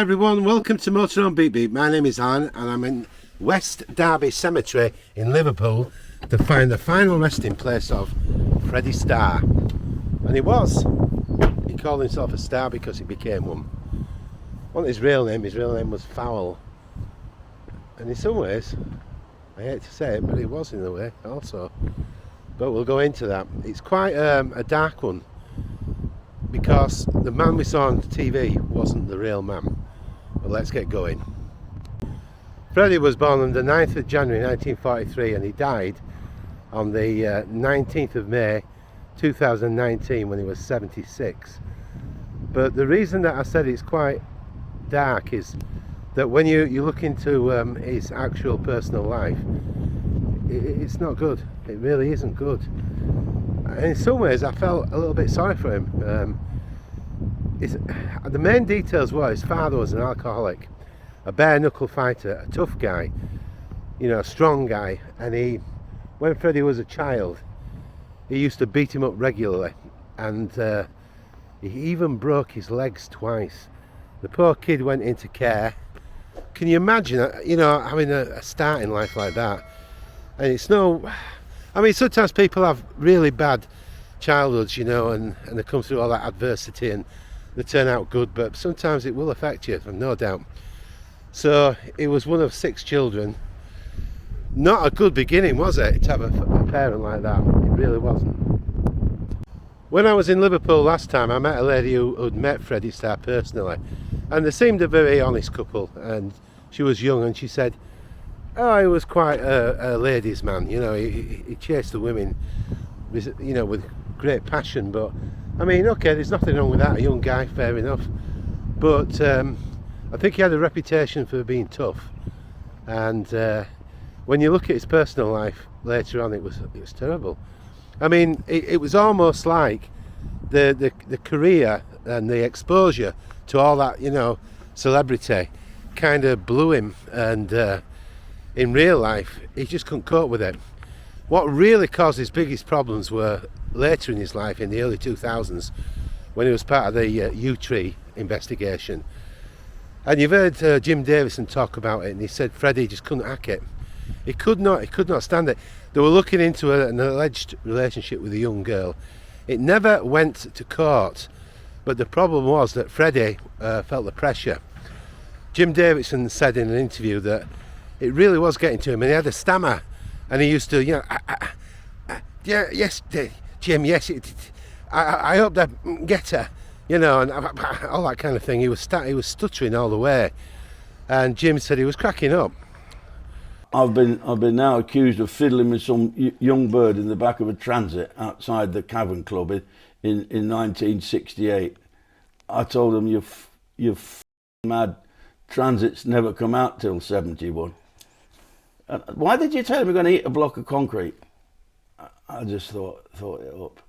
everyone, welcome to Motor on Beat Beat. My name is Anne and I'm in West Derby Cemetery in Liverpool to find the final resting place of Freddie Starr. And he called himself a star because he became one. Well, his real name was Fowl. And in some ways, I hate to say it, but he was in a way also. But we'll go into that. It's quite a dark one, because the man we saw on TV wasn't the real man. But let's get going. Freddie was born on the 9th of January 1943 and he died on the 19th of May 2019 when he was 76. But the reason that I said it's quite dark is that when you look into his actual personal life, it's not good. It really isn't good. And in some ways I felt a little bit sorry for him. The main details were his father was an alcoholic, a bare-knuckle fighter, a tough guy, you know, a strong guy. And when Freddie was a child, he used to beat him up regularly, and he even broke his legs twice. The poor kid went into care. Can you imagine, you know, having a start in life like that? And it's no, I mean, sometimes people have really bad childhoods, you know, and they come through all that adversity and they turn out good, but sometimes it will affect you, I've no doubt. So he was one of 6 children. Not a good beginning, was it, to have a parent like that? It really wasn't. When I was in Liverpool last time, I met a lady who'd met Freddie Starr personally, and they seemed a very honest couple, and she was young, and she said, oh, he was quite a ladies' man, you know, he chased the women, you know, with great passion. But I mean, okay, there's nothing wrong with that, a young guy, fair enough. But I think he had a reputation for being tough, and when you look at his personal life later on, it was terrible. I mean, it was almost like the career and the exposure to all that, you know, celebrity kind of blew him, and in real life he just couldn't cope with it. What really caused his biggest problems were later in his life, in the early 2000s, when he was part of the U-Tree investigation. And you've heard Jim Davison talk about it, and he said Freddie just couldn't hack it. He could not stand it. They were looking into an alleged relationship with a young girl. It never went to court, but the problem was that Freddie felt the pressure. Jim Davison said in an interview that it really was getting to him, and he had a stammer, and he used to, you know, yeah, yes, Jim, yes, I hope that get her, you know, and all that kind of thing. He was stuttering all the way, and Jim said he was cracking up. I've been now accused of fiddling with some young bird in the back of a transit outside the Cavern Club in 1968. I told them, you mad, transits never come out till 71. Why did you tell him we're going to eat a block of concrete? I just thought it up.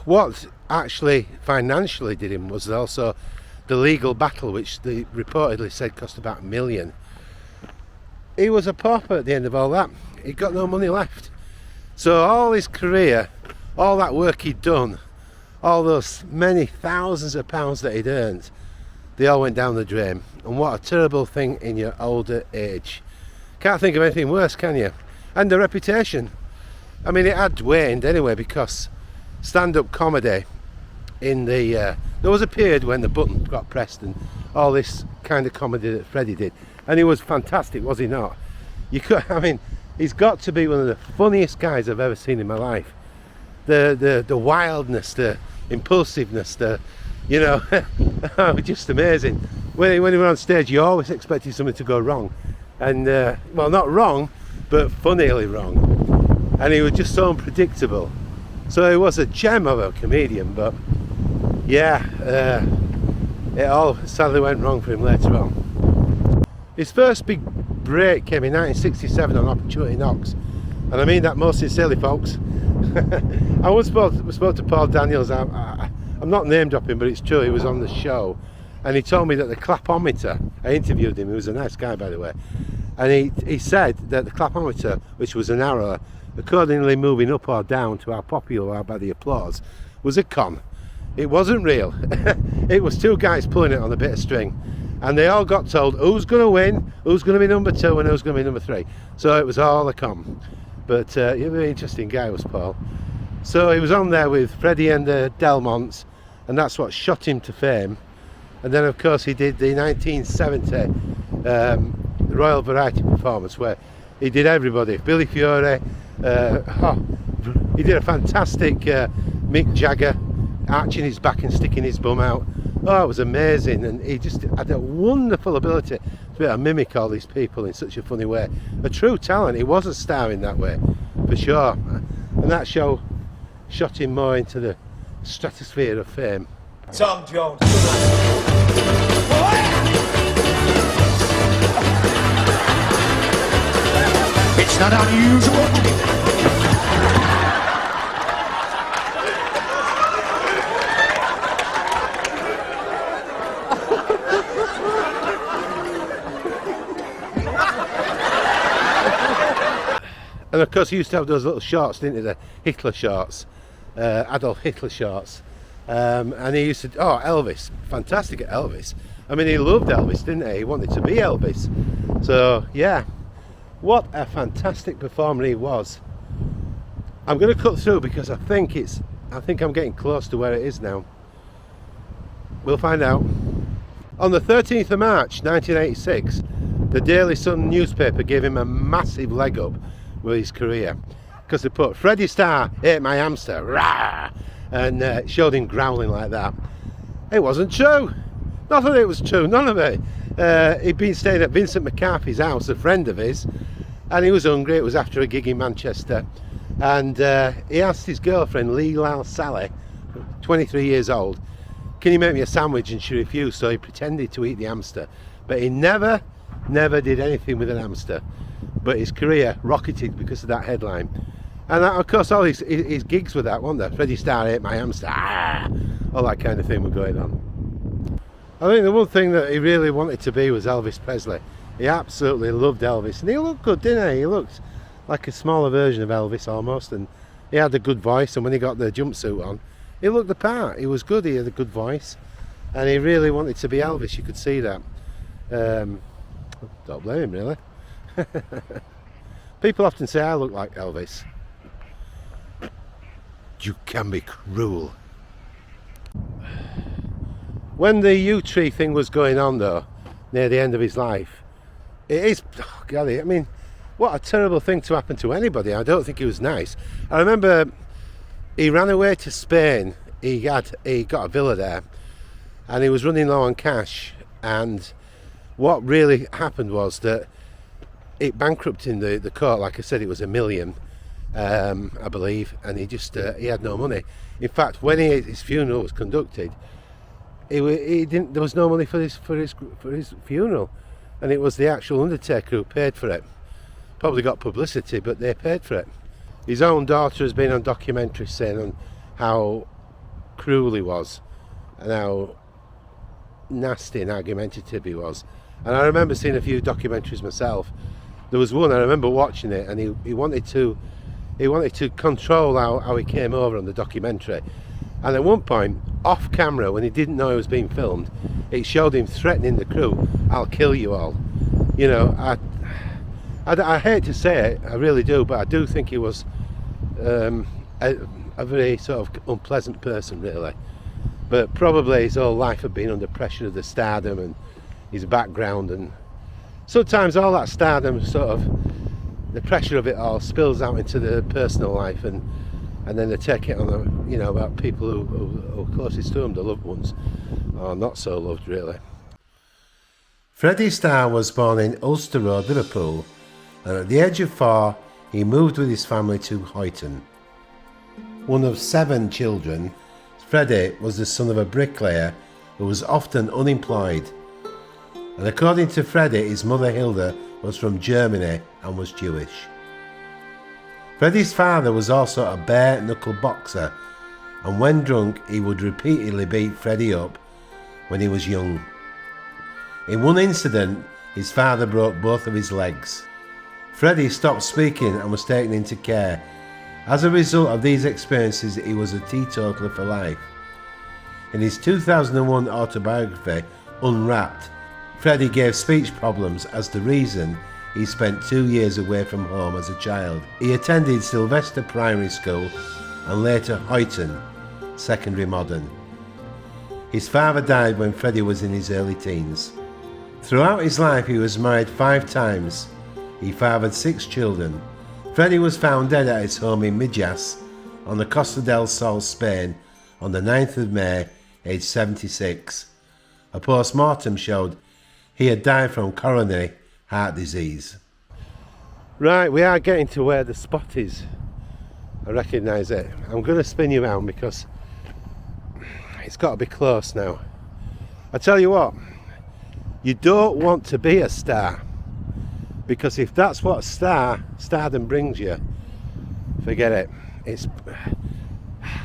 What actually financially did him was also the legal battle, which they reportedly said cost about $1 million. He was a pauper at the end of all that. He got no money left. So all his career, all that work he'd done, all those many thousands of pounds that he'd earned, they all went down the drain. And what a terrible thing in your older age. Can't think of anything worse, can you? And the reputation. I mean, it had waned anyway, because stand-up comedy in the there was a period when the button got pressed and all this kind of comedy that Freddie did, and he was fantastic, was he not? I mean, he's got to be one of the funniest guys I've ever seen in my life. The wildness, the impulsiveness, you know, just amazing. When he went on stage, you always expected something to go wrong, and well, not wrong, but funnily wrong. And he was just so unpredictable. So he was a gem of a comedian, but yeah, it all sadly went wrong for him later on. His first big break came in 1967 on Opportunity Knocks, and I mean that most sincerely, folks. I once spoke to Paul Daniels. I'm not name dropping, but it's true, he was on the show, and he told me that the clapometer, I interviewed him, he was a nice guy by the way, and he said that the clapometer, which was an arrow accordingly moving up or down to how popular or by the applause, was a con. It wasn't real. It was two guys pulling it on a bit of string, and they all got told who's going to win, who's going to be number 2 and who's going to be number 3. So it was all a con. But he was a very interesting guy, was Paul. So he was on there with Freddie and the Delmonts, and that's what shot him to fame. And then of course he did the 1970 Royal Variety Performance, where he did everybody. Billy Fiore, he did a fantastic Mick Jagger, arching his back and sticking his bum out. Oh, it was amazing, and he just had a wonderful ability to be able to mimic all these people in such a funny way. A true talent. He was a star in that way, for sure. And that show shot him more into the stratosphere of fame. Tom Jones. It's not unusual. And of course he used to have those little shorts, didn't he, the Hitler shorts, Adolf Hitler shorts. And he used to, Elvis, fantastic at Elvis. I mean, he loved Elvis, didn't he? He wanted to be Elvis. So yeah, what a fantastic performer he was. I'm going to cut through because I think I'm getting close to where it is now. We'll find out. On the 13th of March 1986, the Daily Sun newspaper gave him a massive leg up with his career, because they put Freddie Starr ate my hamster, rah, and showed him growling like that. It wasn't true. None of it was true, none of it. He'd been staying at Vincent McCarthy's house, a friend of his, and he was hungry. It was after a gig in Manchester, and he asked his girlfriend Leela Sally, 23 years old, can you make me a sandwich? And she refused, so he pretended to eat the hamster, but he never did anything with an hamster. But his career rocketed because of that headline. And of course all his gigs were that, weren't they? Freddie Starr ate my hamster, all that kind of thing were going on. I think the one thing that he really wanted to be was Elvis Presley. He absolutely loved Elvis, and he looked good, didn't he? He looked like a smaller version of Elvis almost, and he had a good voice, and when he got the jumpsuit on, he looked the part. He was good, he had a good voice, and he really wanted to be Elvis, you could see that. Don't blame him, really. People often say I look like Elvis. You can be cruel. When the yew tree thing was going on though, near the end of his life, it is, golly, I mean, what a terrible thing to happen to anybody. I don't think it was nice. I remember he ran away to Spain. He got a villa there, and he was running low on cash, and what really happened was that it bankrupted the court. Like I said, it was $1 million, I believe, and he had no money. In fact, when his funeral was conducted, there was no money for his funeral, and it was the actual undertaker who paid for it. Probably got publicity, but they paid for it. His own daughter has been on documentary saying on how cruel he was and how nasty and argumentative he was. And I remember seeing a few documentaries myself. There was one I remember watching it, and he wanted to control how he came over on the documentary. And at one point, off camera, when he didn't know he was being filmed, it showed him threatening the crew, "I'll kill you all." You know, I hate to say it, I really do, but I do think he was a very sort of unpleasant person, really. But probably his whole life had been under pressure of the stardom and his background, and sometimes all that stardom, sort of the pressure of it all, spills out into the personal life, and then they take it on about people who are closest to them, the loved ones, or not so loved, really. Freddie Starr was born in Ulster Road, Liverpool, and at the age of 4 he moved with his family to Huyton. One of 7 children, Freddie was the son of a bricklayer who was often unemployed. And according to Freddie, his mother Hilda was from Germany and was Jewish. Freddie's father was also a bare-knuckled boxer, and when drunk he would repeatedly beat Freddie up when he was young. In one incident, his father broke both of his legs. Freddie stopped speaking and was taken into care. As a result of these experiences, he was a teetotaler for life. In his 2001 autobiography, Unwrapped, Freddie gave speech problems as the reason he spent 2 years away from home as a child. He attended Sylvester Primary School and later Huyton Secondary Modern. His father died when Freddie was in his early teens. Throughout his life he was married 5 times. He fathered 6 children. Freddie was found dead at his home in Midjas on the Costa del Sol, Spain on the 9th of May, aged 76. A post-mortem showed he had died from coronary heart disease. Right, we are getting to where the spot is. I recognise it. I'm going to spin you around because it's got to be close now. I tell you what, you don't want to be a star, because if that's what stardom brings you, forget it.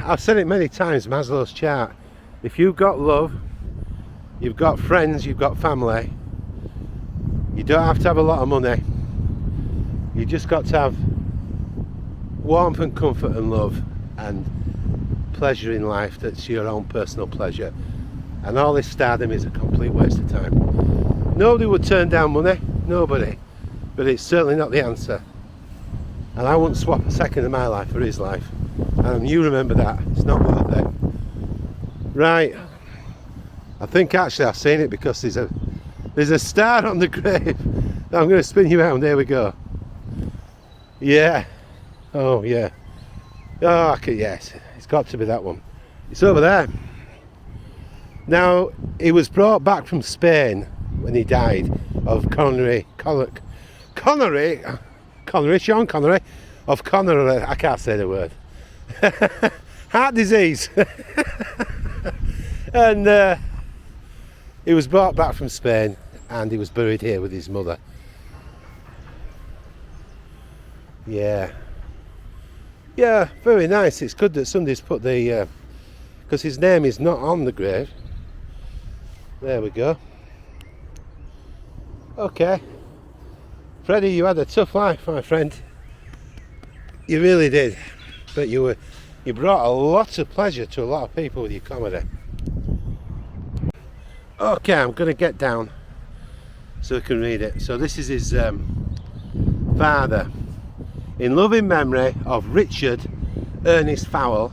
I've said it many times, Maslow's chart. If you've got love, you've got friends, you've got family, you don't have to have a lot of money. You just got to have warmth and comfort and love and pleasure in life that's your own personal pleasure. And all this stardom is a complete waste of time. Nobody would turn down money, nobody. But it's certainly not the answer. And I wouldn't swap a second of my life for his life. And you remember that, it's not worth it. Right, I think actually I've seen it, because there's a star on the grave. I'm going to spin you around, there we go. Yeah, oh yeah. Oh, yes, it's got to be that one. It's over there. Now, he was brought back from Spain when he died of Sean Connery, I can't say the word. Heart disease. And he was brought back from Spain and he was buried here with his mother. Yeah, very nice. It's good that somebody's put the because his name is not on the grave. There we go. Okay, Freddie, you had a tough life, my friend. You really did, but you brought a lot of pleasure to a lot of people with your comedy. Okay, I'm going to get down so I can read it. So this is his father. In loving memory of Richard Ernest Fowle,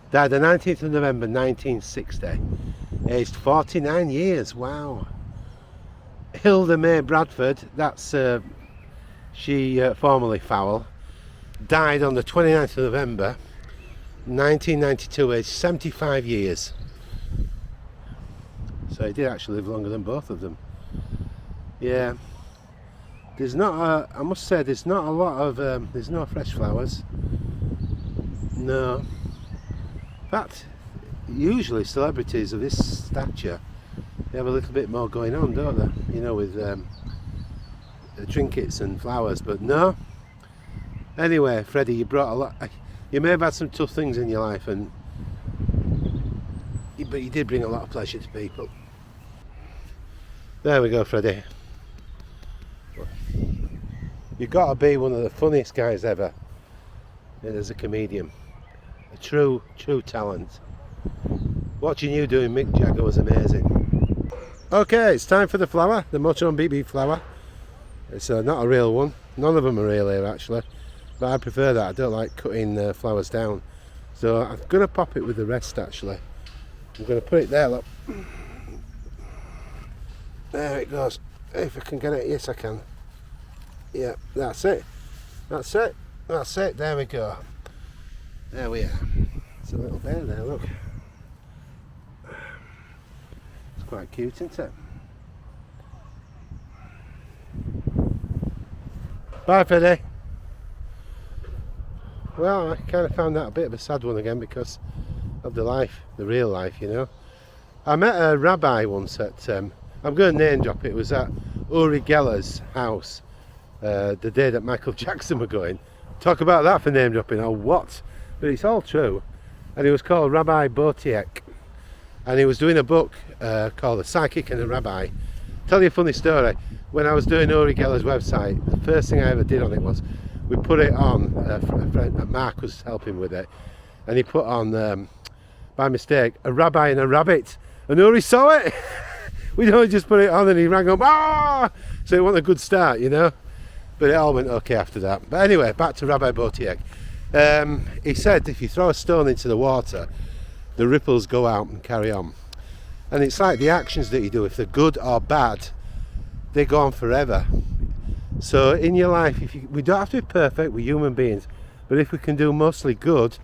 died the 19th of November 1960, aged 49 years. Wow. Hilda May Bradford, that's she formerly Fowle, died on the 29th of November 1992, aged 75 years. So he did actually live longer than both of them. Yeah. There's not I must say, there's not a lot of, there's no fresh flowers. No. In fact, usually celebrities of this stature, they have a little bit more going on, don't they? You know, with trinkets and flowers, but no. Anyway, Freddie, you brought a lot. You may have had some tough things in your life, but you did bring a lot of pleasure to people. There we go, Freddie. You've got to be one of the funniest guys ever as a comedian. A true talent. Watching you doing Mick Jagger was amazing. Okay, it's time for the flower, the Motown BB flower. It's not a real one. None of them are real here actually, but I prefer that. I don't like cutting flowers down. So I'm going to pop it with the rest actually. I'm going to put it there, look. There it goes. If I can get it, yes I can. Yeah, that's it. That's it. That's it. There we go. There we are. It's a little bear there, look. It's quite cute, isn't it? Bye, Freddie. Well, I kind of found that a bit of a sad one again because of the life, the real life, you know. I met a rabbi once at, I'm going to name drop it, was at Uri Geller's house the day that Michael Jackson were going. Talk about that for name dropping, or what? But it's all true. And he was called Rabbi Botiek. And he was doing a book called A Psychic and a Rabbi. Tell you a funny story. When I was doing Uri Geller's website, the first thing I ever did on it was we put it on, a friend, Mark was helping with it, and he put on by mistake, a rabbi and a rabbit, and Uri saw it. We'd only just put it on and he rang up, ah! So it wasn't a good start, you know, but it all went okay after that. But anyway, back to Rabbi Botiek. He said if you throw a stone into the water, the ripples go out and carry on. And it's like the actions that you do, if they're good or bad, they go on forever. So in your life, we don't have to be perfect, we're human beings, but if we can do mostly good,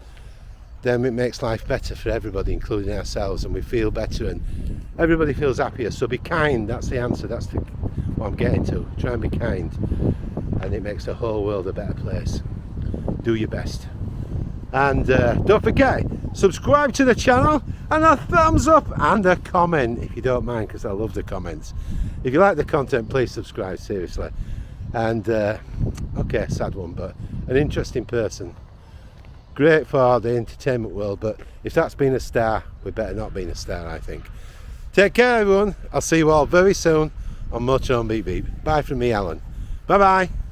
then it makes life better for everybody, including ourselves, and we feel better and everybody feels happier. So be kind, that's the answer, that's what I'm getting to. Try and be kind, and it makes the whole world a better place. Do your best. And don't forget, subscribe to the channel and a thumbs up and a comment if you don't mind, because I love the comments. If you like the content, please subscribe, seriously. And okay, sad one, but an interesting person. Great for the entertainment world, but if that's being a star, we better not be a star, I think. Take care, everyone. I'll see you all very soon on Motorhome Beep Beep. Bye from me, Alan. Bye bye.